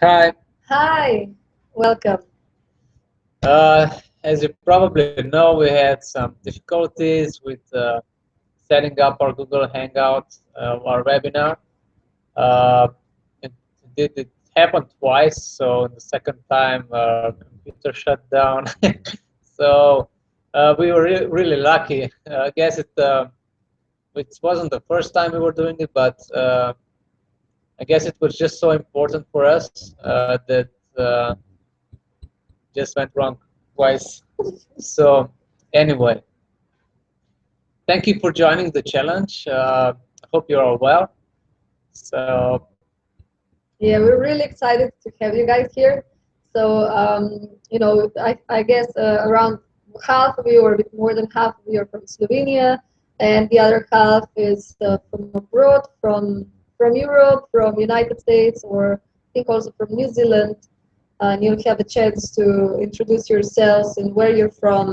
Hi. Hi, welcome. As you probably know, we had some difficulties with setting up our Google Hangout, our webinar. Uh, it happened twice, so the second time our computer shut down. So we were really lucky. I guess it wasn't the first time we were doing it, but I guess it was just so important for us that just went wrong twice. So anyway, thank you for joining the challenge. I hope you're all well. So Yeah, we're really excited to have you guys here. So, I guess around half of you, or a bit more than half of you, are from Slovenia, and the other half is from abroad, from Europe, from United States, or I think also from New Zealand. And you'll have a chance to introduce yourselves and where you're from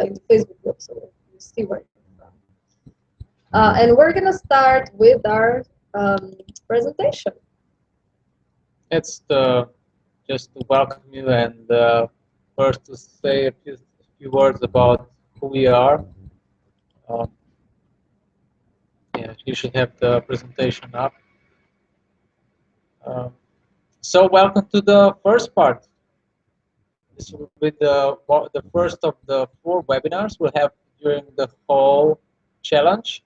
in the Facebook group, so you see where you're from. And we're gonna start with our presentation. it's just to welcome you and first to say a few words about who we are. Um, yeah, you should have the presentation up. Um, so welcome to the first part. This will be the first of the 4 webinars we'll have during the whole challenge.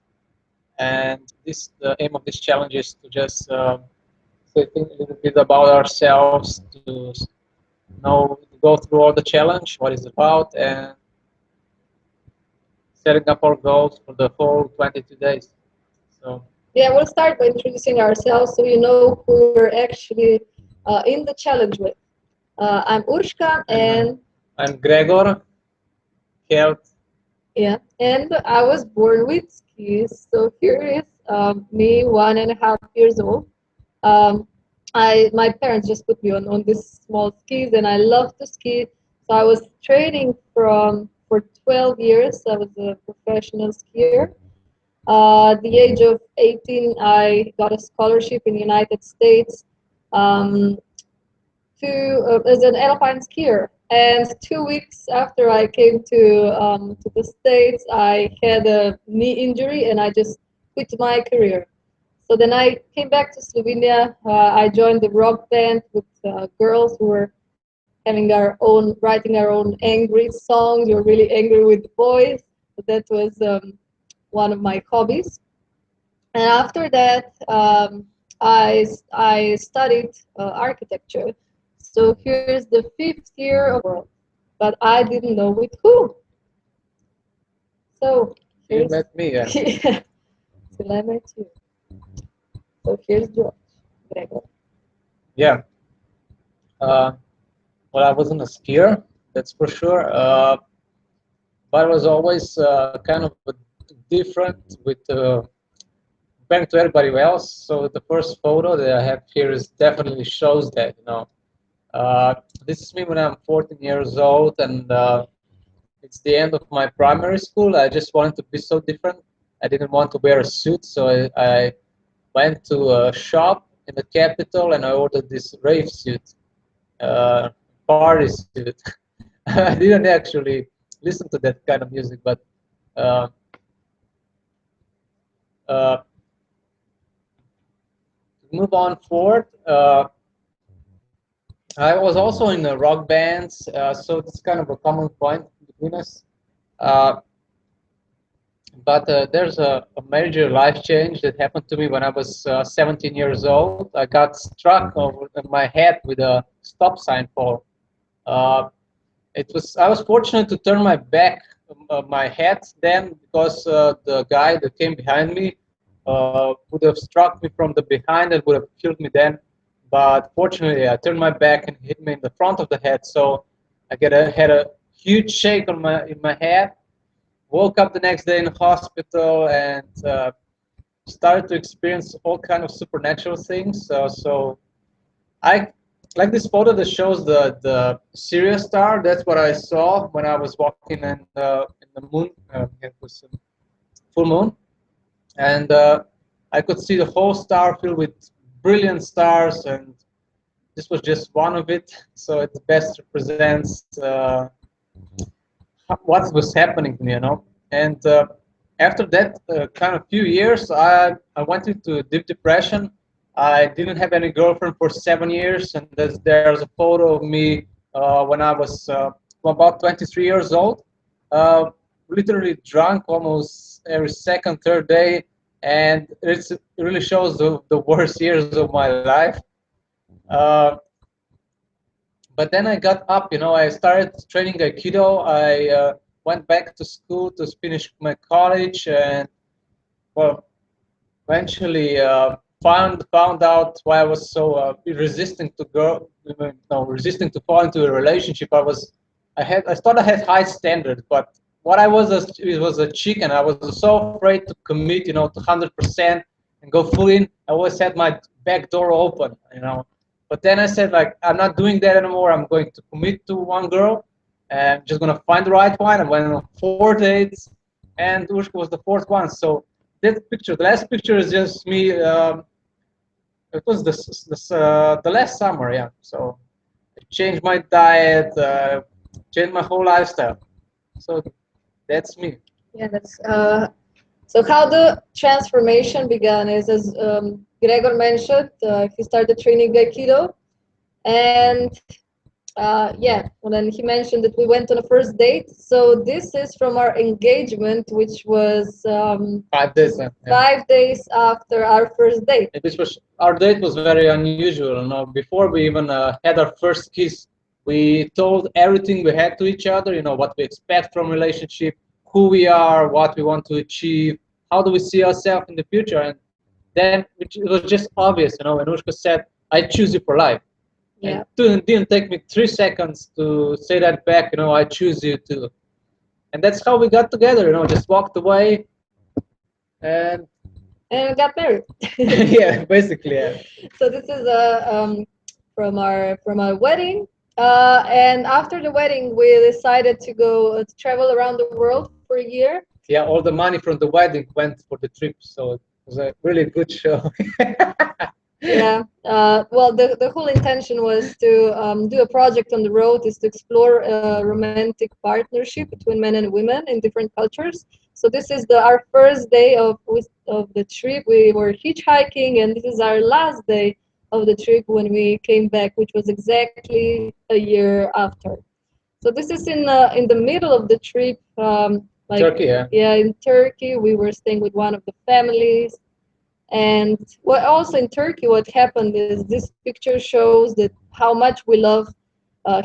And the aim of this challenge is to just say a little bit about ourselves, to go through all the challenge, what it's about, and setting up our goals for the whole 22 days. So Yeah, we'll start by introducing ourselves so you know who we're actually in the challenge with. I'm Urshka, and I'm Gregor, health. yeah, and I was born with skis. So here is me, 1.5 years old. Um, my parents just put me on these small skis, and I love to ski. So I was training for 12 years. I was a professional skier. At the age of 18, I got a scholarship in the United States um, as an alpine skier. And 2 weeks after I came to the States, I had a knee injury and I just quit my career. So then I came back to Slovenia. I joined the rock band with girls who were writing our own angry songs. We were really angry with the boys. So that was one of my hobbies. And after that, I studied architecture. So here's the 5th year of world, but I didn't know with who. So You here's met me, yeah. yeah, till I met you. So here's George Gregor. Yeah. Uh, well, I wasn't a skier, that's for sure. But I was always kind of different with comparing to everybody else. So the first photo that I have here is definitely shows that, this is me when I'm 14 years old, and it's the end of my primary school. I just wanted to be so different. I didn't want to wear a suit, so I went to a shop in the capital and I ordered this rave suit, uh, party suit. I didn't actually listen to that kind of music, but uh, uh, to move on forward, I was also in rock bands, so it's kind of a common point between us. Uh, but there's a major life change that happened to me when I was 17 years old. I got struck over my head with a stop sign pole. Uh, I was fortunate to turn my back, my head then, because the guy that came behind me would have struck me from the behind and would have killed me then. But fortunately, I turned my back and hit me in the front of the head. So had a huge shake on my head. Woke up the next day in the hospital and started to experience all kind of supernatural things. So I like this photo that shows the Sirius star. That's what I saw when I was walking in the moon. It was full moon, and I could see the whole star filled with brilliant stars, and this was just one of it. So it best represents what was happening to me, And after that kind of few years, I went into deep depression. I didn't have any girlfriend for 7 years, and there's a photo of me when I was about 23 years old, uh, literally drunk almost every second, third day, and it really shows the worst years of my life. Uh, but then I got up, I started training Aikido. I went back to school to finish my college, and well, eventually found out why I was so resistant to no, resisting to fall into a relationship. I thought I had high standards, but what I was it was a chicken. I was so afraid to commit, to 100% and go full in. I always had my back door open. But then I said, like, I'm not doing that anymore. I'm going to commit to one girl, and I'm just gonna find the right one. I went on 4 dates, and Ushka was the fourth one. So that picture, the last picture is just me. It was the last summer, yeah. So I changed my diet, changed my whole lifestyle. So that's me. Yeah, that's so how the transformation began is as Gregor mentioned, he started training Aikido, and yeah, and then he mentioned that we went on a first date. So this is from our engagement, which was 5 days. Yeah. 5 days after our first date. This was our date was very unusual. Before we even had our first kiss, we told everything we had to each other. What we expect from relationship, who we are, what we want to achieve, how do we see ourselves in the future, and then it was just obvious. When Ushka said, "I choose you for life." Yeah. And it didn't take me 3 seconds to say that back. I choose you too, and that's how we got together. Just walked away, and we got married. yeah, basically, yeah. So this is from our wedding. And after the wedding, we decided to go to travel around the world for a year. Yeah, all the money from the wedding went for the trip, so it was a really good show. Yeah. Well, the whole intention was to do a project on the road, is to explore a romantic partnership between men and women in different cultures. So this is our first day of the trip. We were hitchhiking, and this is our last day of the trip when we came back, which was exactly a year after. So this is in the middle of the trip, like Turkey, yeah. Yeah, in Turkey. We were staying with one of the families. And what also in Turkey, what happened is this picture shows that how much we love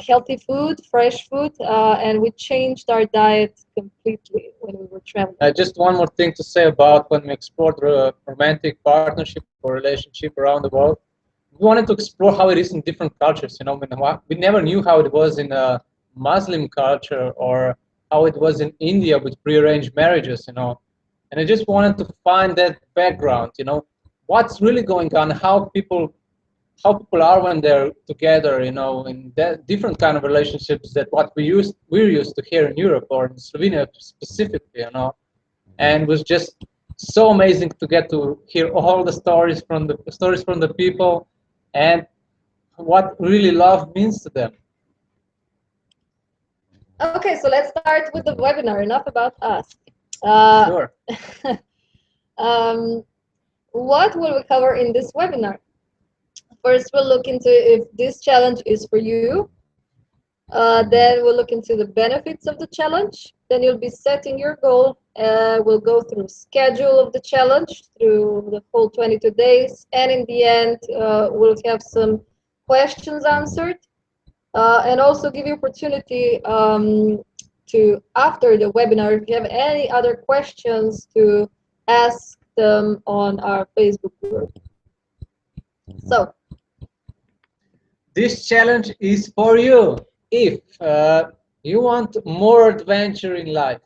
healthy food, fresh food, and we changed our diet completely when we were traveling. Just one more thing to say about when we explored romantic partnership or relationship around the world. We wanted to explore how it is in different cultures. We never knew how it was in a Muslim culture or how it was in India with prearranged marriages. And I just wanted to find that background. What's really going on, how people are when they're together, in that different kind of relationships that what we're used to here in Europe or in Slovenia specifically, and it was just so amazing to get to hear all the stories from the people and what really love means to them. Okay, so let's start with the webinar. Enough about us. Sure. um, what will we cover in this webinar? First, we'll look into if this challenge is for you. Then we'll look into the benefits of the challenge. Then you'll be setting your goal. We'll go through schedule of the challenge through the whole 22 days. And in the end, we'll have some questions answered. And also give you opportunity to, after the webinar, if you have any other questions, to ask them on our Facebook group. So, This challenge is for you if you want more adventure in life,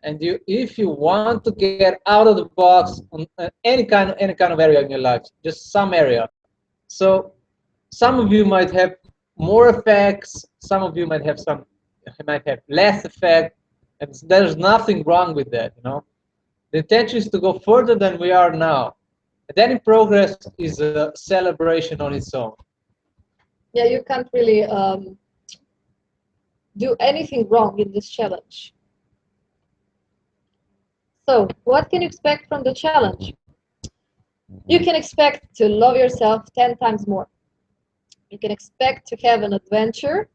and if you want to get out of the box on any kind of area in your life, just some area. So some of you might have more effects, some of you might have less effect, and there's nothing wrong with that. The intention is to go further than we are now. And then in progress is a celebration on its own. Yeah, you can't really do anything wrong in this challenge. So, what can you expect from the challenge? You can expect to love yourself 10 times more. You can expect to have an adventure,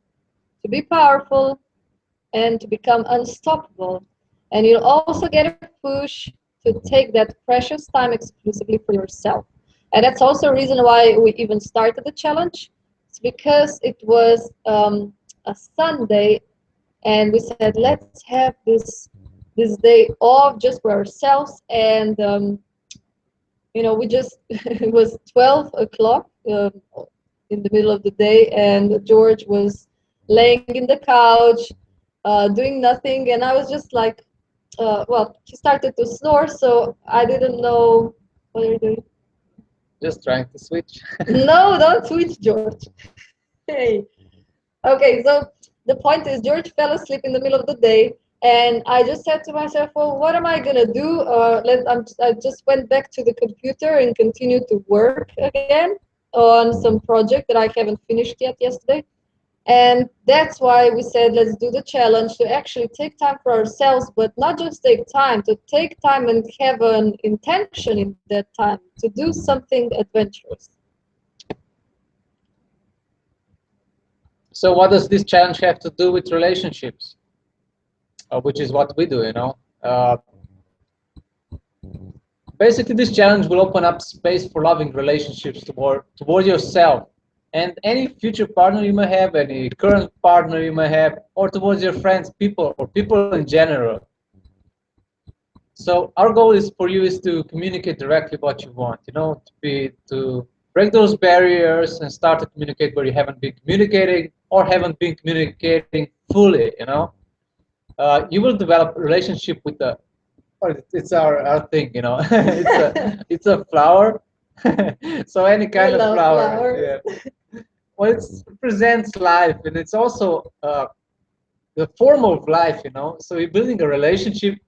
to be powerful, and to become unstoppable. And you'll also get a push to take that precious time exclusively for yourself. And that's also a reason why we even started the challenge. It's because it was a Sunday, and we said, let's have this day off just for ourselves. And we just it was 12 o'clock in the middle of the day, and George was laying in the couch doing nothing, and I was just like, well, he started to snore, so I didn't know what are you doing. Just trying to switch. No, don't switch, George. Hey. Okay, so the point is, George fell asleep in the middle of the day, and I just said to myself, well, what am I gonna do? I just went back to the computer and continued to work again on some project that I haven't finished yet yesterday. And that's why we said, let's do the challenge to actually take time for ourselves, but not just take time, to take time and have an intention in that time to do something adventurous. So what does this challenge have to do with relationships? Which is what we do, you know. Basically, this challenge will open up space for loving relationships toward yourself and any future partner you may have, any current partner you may have, or towards your friends, people, or people in general. So our goal is for you is to communicate directly what you want, you know, to break those barriers and start to communicate where you haven't been communicating or haven't been communicating fully, you know. You will develop a relationship with the, or it's our thing, you know. It's a flower. So any We kind of love flower, flowers. yeah. Well, it represents life, and it's also the form of life, you know. So you're building a relationship.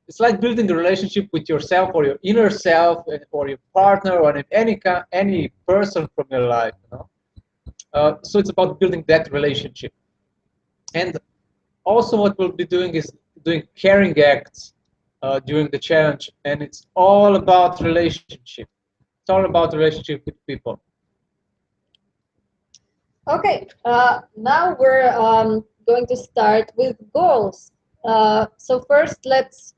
It's like building a relationship with yourself or your inner self, or your partner, or any person from your life, you know. So it's about building that relationship. And also, what we'll be doing is doing caring acts during the challenge, and it's all about relationship. It's all about relationship with people. Okay, now we're going to start with goals. So first, let's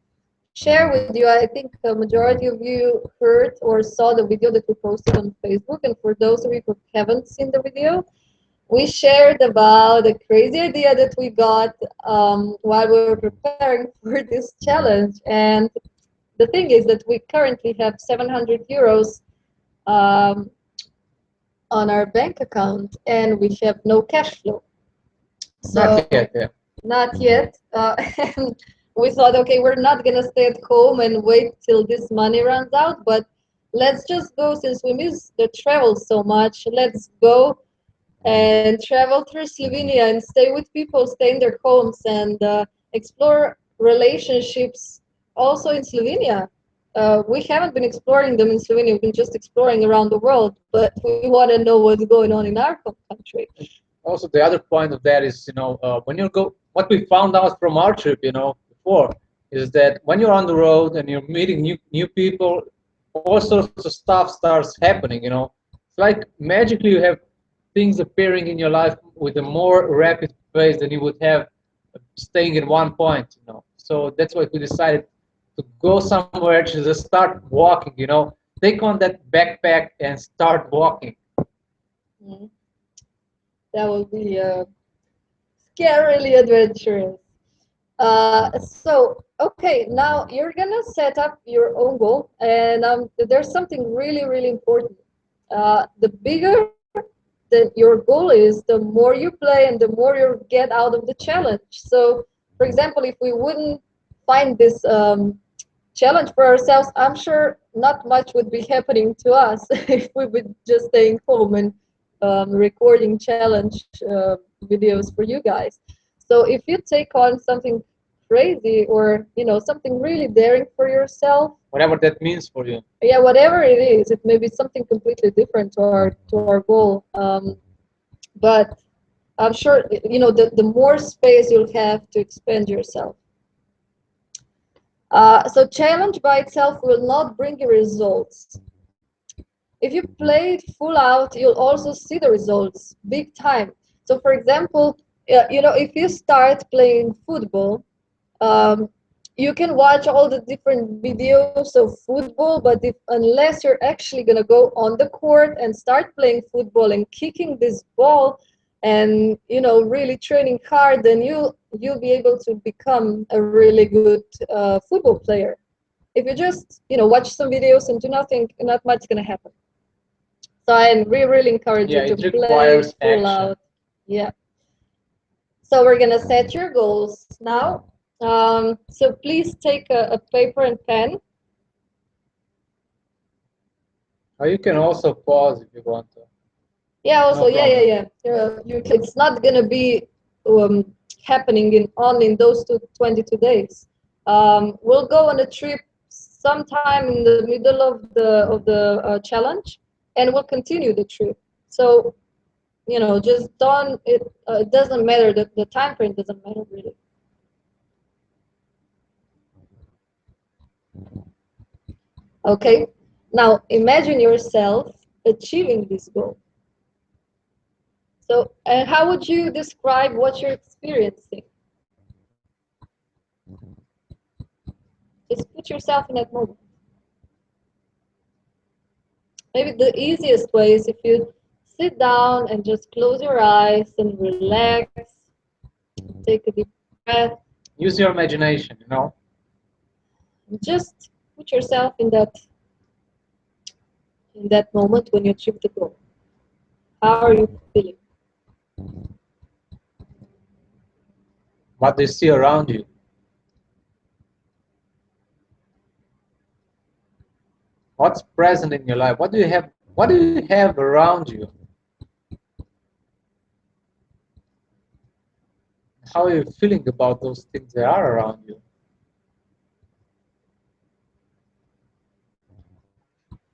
share with you. I think the majority of you heard or saw the video that we posted on Facebook, and for those of you who haven't seen the video, we shared about the crazy idea that we got while we were preparing for this challenge. And the thing is that we currently have 700 euros um, on our bank account, and we have no cash flow. Not So yet, yeah. not yet. And we thought, okay, we're not gonna stay at home and wait till this money runs out, but let's just go, since we miss the travel so much. Let's go and travel through Slovenia and stay with people, stay in their homes, and explore relationships also in Slovenia. We haven't been exploring them in Slovenia, we've been just exploring around the world, but we want to know what's going on in our country. Also, the other point of that is, you know, when you go, what we found out from our trip, you know, before, is that when you're on the road and you're meeting new people, all sorts of stuff starts happening, you know. It's like magically you have things appearing in your life with a more rapid pace than you would have staying in one point, you know. So that's why we decided to go somewhere to just start walking, you know, take on that backpack and start walking. Mm, that will be scarily adventurous. So, okay, now you're gonna set up your own goal, and there's something really, really important. The bigger that your goal is, the more you play and the more you get out of the challenge. So, for example, if we wouldn't find this challenge for ourselves, I'm sure not much would be happening to us if we would just staying home and recording challenge videos for you guys. So if you take on something crazy or something really daring for yourself. Whatever that means for you. Yeah, whatever it is, it may be something completely different to our goal. But I'm sure the more space you'll have to expand yourself. So challenge by itself will not bring you results. If you play it full out, you'll also see the results big time. So for example, if you start playing football, um, you can watch all the different videos of football, but unless you're actually going to go on the court and start playing football and kicking this ball and really training hard, then you'll be able to become a really good football player. If you just watch some videos and do nothing, not much is going to happen. So we really encourage you to play full out. Yeah. So we're gonna set your goals now. So please take a paper and pen. Or you can also pause if you want to. Yeah. Also, no yeah. It's not gonna be happening only in those 22 days. We'll go on a trip sometime in the middle of the challenge, and we'll continue the trip. So just don't. It doesn't matter. The time frame doesn't matter really. Okay, now imagine yourself achieving this goal. So, and how would you describe what you're experiencing? Just put yourself in that moment. Maybe the easiest way is if you sit down and just close your eyes and relax, take a deep breath. Use your imagination, Just put yourself in that moment when you achieve the goal. How are you feeling? What do you see around you? What's present in your life? What do you have? What do you have around you? How are you feeling about those things that are around you?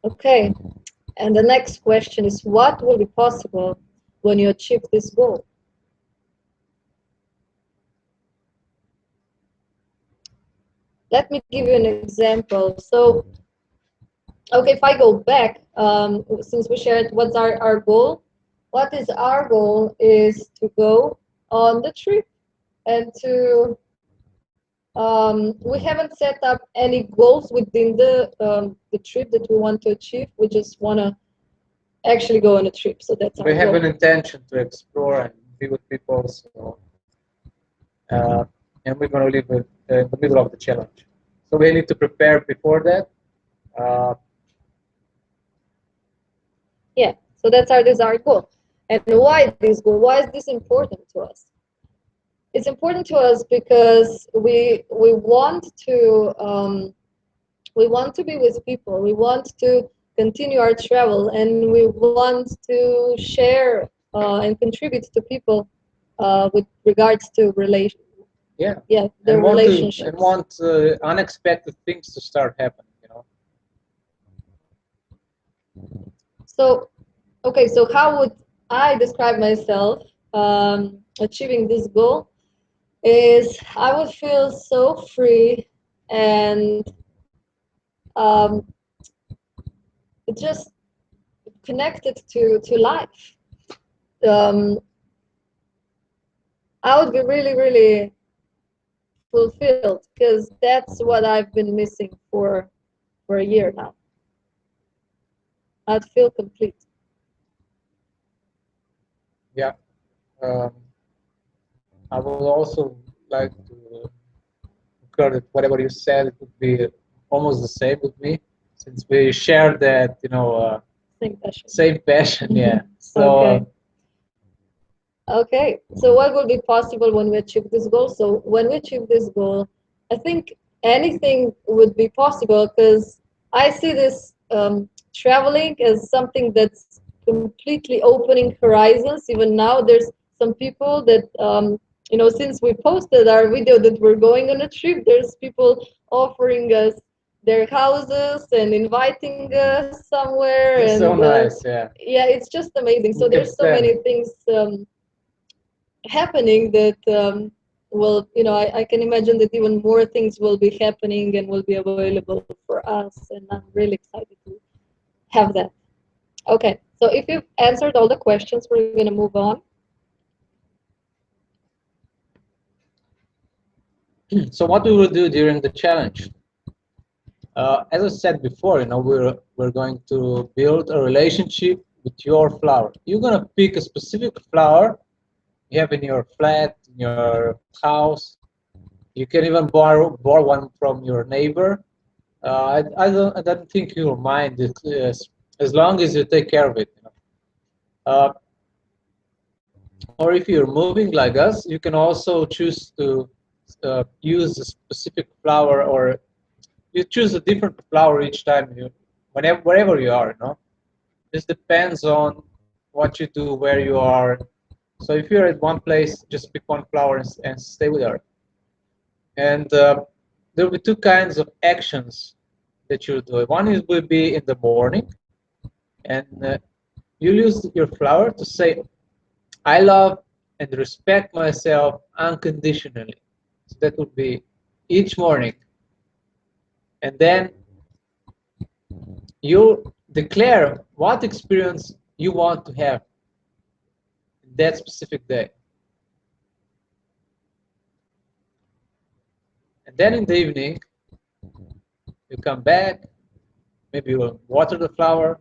Okay, and the next question is, what will be possible when you achieve this goal? Let me give you an example. So, okay, if I go back, since we shared what's our goal, what is our goal is to go on the trip and we haven't set up any goals within the trip that we want to achieve. We just want to actually go on a trip. So that's our goal. We have an intention to explore and be with people. So, and we're going to live in the middle of the challenge. So we need to prepare before that. Yeah, so that's our desired goal. And why this goal? Why is this important to us? It's important to us because we want to be with people. We want to continue our travel, and we want to share and contribute to people with regards to relations. Yeah, their relationships. And want unexpected things to start happening. So, okay, so how would I describe myself achieving this goal? Is I would feel so free and just connected to life. I would be really, really fulfilled because that's what I've been missing for a year now. I'd feel complete. Yeah. I would also like to concur that whatever you said, it would be almost the same with me, since we share that, same passion. Same passion, yeah. So. Okay. So what will be possible when we achieve this goal? So when we achieve this goal, I think anything would be possible because I see this traveling as something that's completely opening horizons. Even now, there's some people that since we posted our video that we're going on a trip, there's people offering us their houses and inviting us somewhere, It's and so nice, yeah. yeah, it's just amazing. So You can there's so plan. many things happening that well, I can imagine that even more things will be happening and will be available for us, and I'm really excited to have that. Okay, so if you've answered all the questions, we're going to move on. So what we will do during the challenge? As I said before, we're going to build a relationship with your flower. You're gonna pick a specific flower you have in your flat, in your house. You can even borrow one from your neighbor. I don't think you'll mind it, as long as you take care of it. Or if you're moving like us, you can also choose to use a specific flower, or you choose a different flower each time wherever you are. This depends on what you do, where you are. So if you're at one place, just pick one flower and stay with her. And there will be two kinds of actions that you do. One is will be in the morning, and you'll use your flower to say, "I love and respect myself unconditionally." So that would be each morning, and then you declare what experience you want to have in that specific day. And then in the evening, you come back, maybe you will water the flower.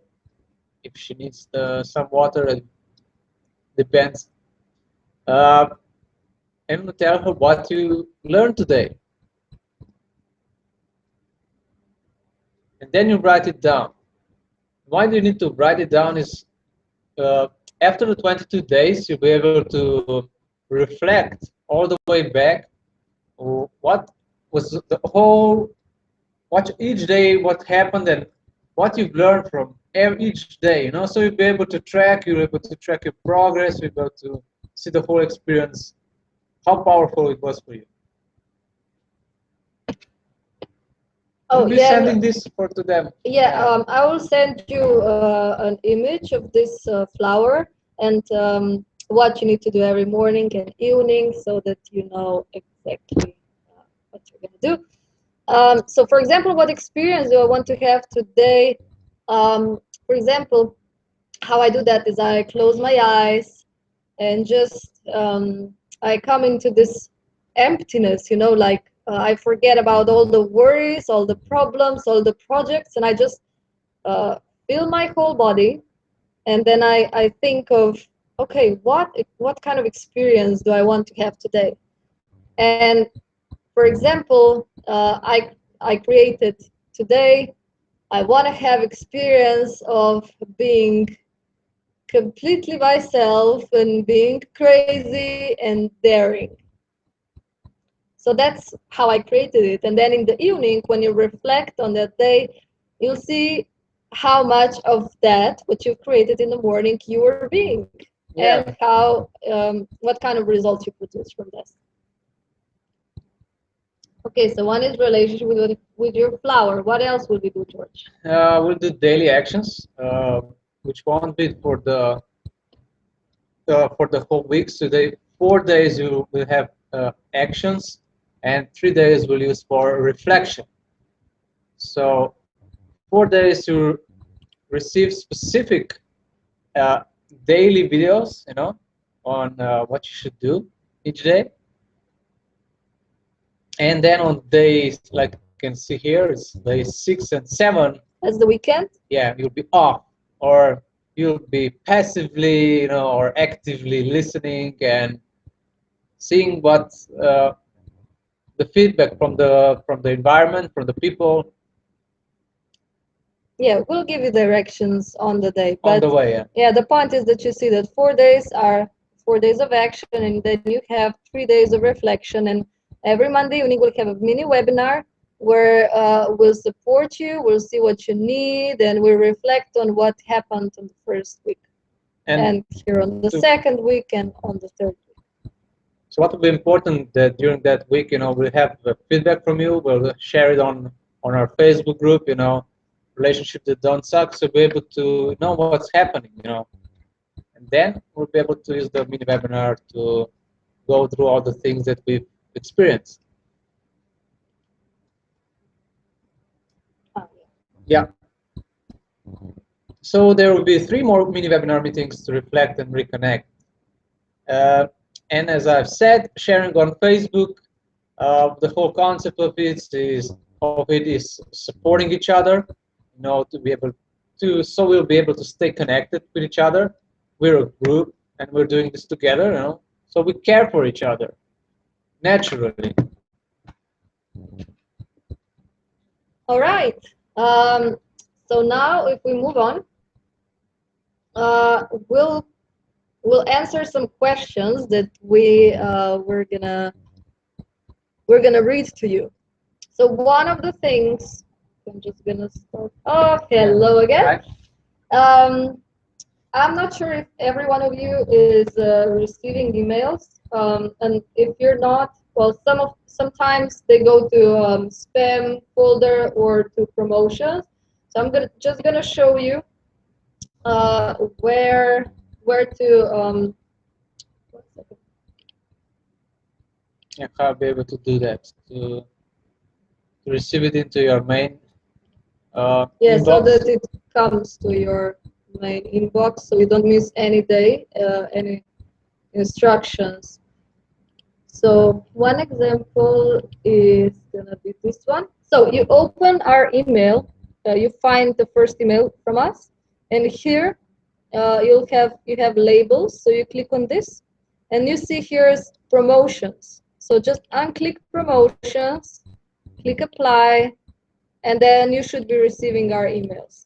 If she needs some water, it depends. Uh, and tell her what you learned today. And then you write it down. Why do you need to write it down is uh, after the 22 days, you'll be able to reflect all the way back what was the whole, what each day, what happened, and what you've learned from each day. So you'll be able to track, you're able to track your progress, you're able to see the whole experience, how powerful it was for you. Oh We'll be yeah, sending this to them. yeah. I will send you an image of this flower, and what you need to do every morning and evening, so that you know exactly what you're gonna do. So, for example, what experience do I want to have today? For example, how I do that is I close my eyes and just I come into this emptiness, like I forget about all the worries, all the problems, all the projects, and I just uh, feel my whole body, and then I think of, okay, what kind of experience do I want to have today? And for example, I created today. I want to have experience of being completely myself and being crazy and daring. So that's how I created it. And then in the evening, when you reflect on that day, you'll see how much of that, what you created in the morning, you were being, and Yeah. how what kind of results you produce from this. Okay, so one is relationship with your flower. What else will we do, George? We'll do daily actions, which won't be for the whole week. So 4 days you will have actions, and 3 days we'll use for reflection. So 4 days you receive specific uh, daily videos, on what you should do each day. And then on days, like you can see here, it's days 6 and 7. That's the weekend? Yeah, you'll be off, or you'll be passively, or actively listening and seeing what the feedback from the environment, from the people Yeah, we'll give you directions on the day. on But the way. Yeah. yeah, the point is that you see that 4 days are 4 days of action, and then you have 3 days of reflection. And every Monday evening, we'll have a mini webinar where we'll support you, we'll see what you need, and we'll reflect on what happened on the first week, and here on the to second week, and on the third week. So what will be important that during that week, we'll have feedback from you. We'll share it on our Facebook group. Relationships that don't suck, so we'll be able to know what's happening. And then we'll be able to use the mini webinar to go through all the things that we've experienced. Yeah. So there will be 3 more mini webinar meetings to reflect and reconnect. And as I've said, sharing on Facebook, the whole concept of it is supporting each other, to be able to, so we'll be able to stay connected with each other. We're a group and we're doing this together, so we care for each other naturally. All right. So now, if we move on, we'll answer some questions that we're gonna read to you. So one of the things, I'm just gonna start off. Hello again. I'm not sure if every one of you is receiving emails, and if you're not, well, sometimes they go to spam folder or to promotions. So I'm just gonna show you where to. One second. Yeah, how I'll be able to do that to receive it into your main Yeah, inbox. so that it comes to your main inbox, so you don't miss any day, any instructions. So one example is gonna be this one. So you open our email, you find the first email from us, and here you have labels. So you click on this, and you see here's promotions. So just unclick promotions, click apply, and then you should be receiving our emails.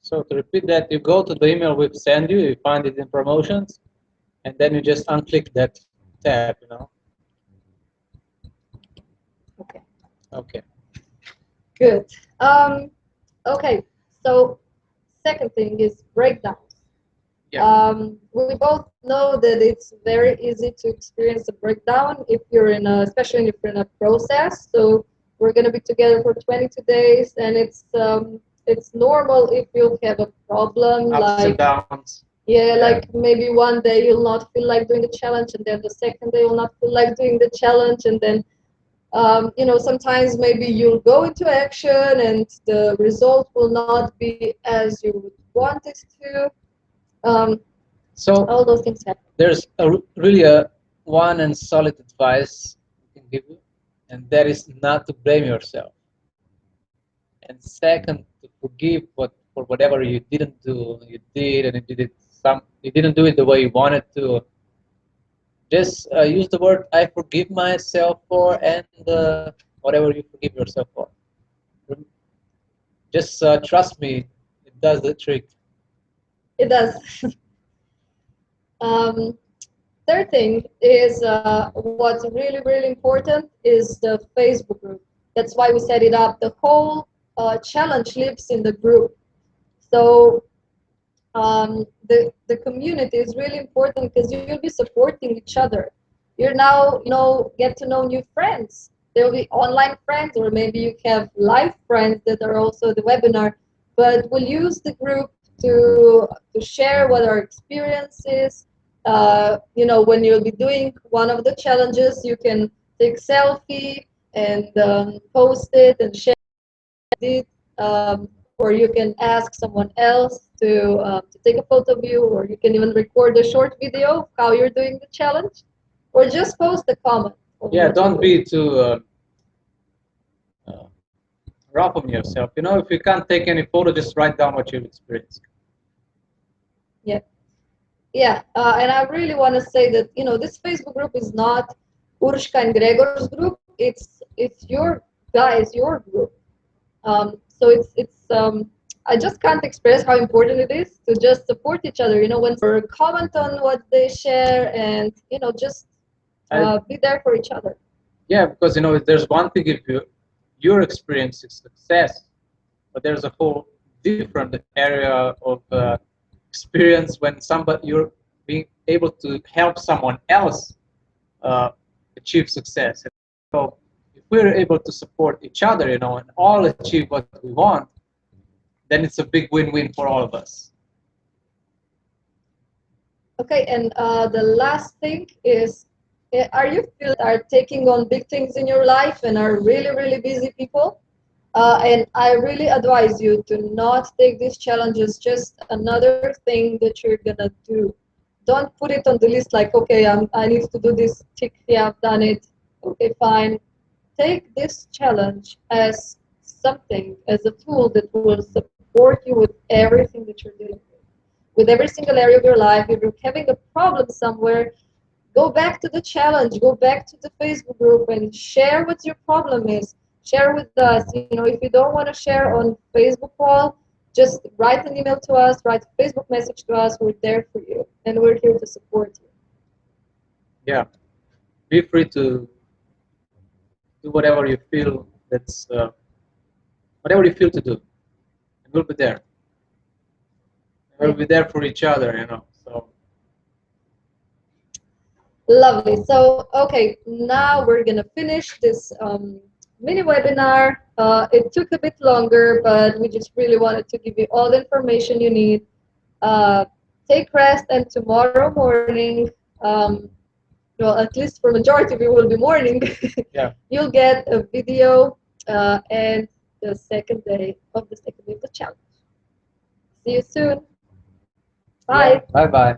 So to repeat that, you go to the email we've sent you, you find it in promotions, and then you just unclick that tab, Okay. Okay. Good. Okay. So second thing is breakdowns. Yeah. We both know that it's very easy to experience a breakdown if you're especially if you're in a process. So we're gonna be together for 22 days, and it's normal if you have a problem, Ups like and downs. yeah, like maybe one day you'll not feel like doing the challenge, and then the second day you'll not feel like doing the challenge, and then sometimes maybe you'll go into action and the result will not be as you would want it to. So All those things happen. there's really a one and solid advice I can give you, and that is not to blame yourself. And second, to forgive for whatever you didn't do. You did, and you didn't do it the way you wanted to. Just use the word "I forgive myself for," and whatever you forgive yourself for. Just trust me, it does the trick. It does. um, Third thing is what's really, really important is the Facebook group. That's why we set it up. The whole challenge lives in the group. So the community is really important because you'll be supporting each other. You're now, get to know new friends. There will be online friends, or maybe you have live friends that are also the webinar. But we'll use the group to share what our experience is. When you'll be doing one of the challenges, you can take selfie and post it and share it. Or you can ask someone else to take a photo of you, or you can even record a short video of how you're doing the challenge, or just post a comment. Yeah, don't be too uh, rough on yourself. If you can't take any photo, just write down what you've experienced. Yeah, yeah, and I really want to say that this Facebook group is not Urshka and Gregor's group. It's your guys, your group. So it's I just can't express how important it is to just support each other. When or comment on what they share, and just be there for each other. Yeah, because there's one thing if your experience is success, but there's a whole different area of experience when you're being able to help someone else uh, achieve success. So if we're able to support each other, and all achieve what we want, then it's a big win-win for all of us. Okay, and the last thing is, are you feel are taking on big things in your life and are really, really busy people? And I really advise you to not take these challenges just another thing that you're gonna do. Don't put it on the list like, okay, I need to do this. Tick, yeah, I've done it. Okay, fine. Take this challenge as something, as a tool that will support you with everything that you're dealing with every single area of your life. If you're having a problem somewhere, go back to the challenge, go back to the Facebook group and share what your problem is. Share with us. If you don't want to share on Facebook wall, just write an email to us, write a Facebook message to us. We're there for you and we're here to support you. Yeah, be free to do whatever you feel whatever you feel to do, and we'll be there. We'll be there for each other. So Lovely. So, okay, now we're going to finish this mini webinar. It took a bit longer, but we just really wanted to give you all the information you need. Take rest, and tomorrow morning, well, at least for majority of you will be morning, yeah, you'll get a video and the second day of the challenge. See you soon. Bye. yeah. Bye bye.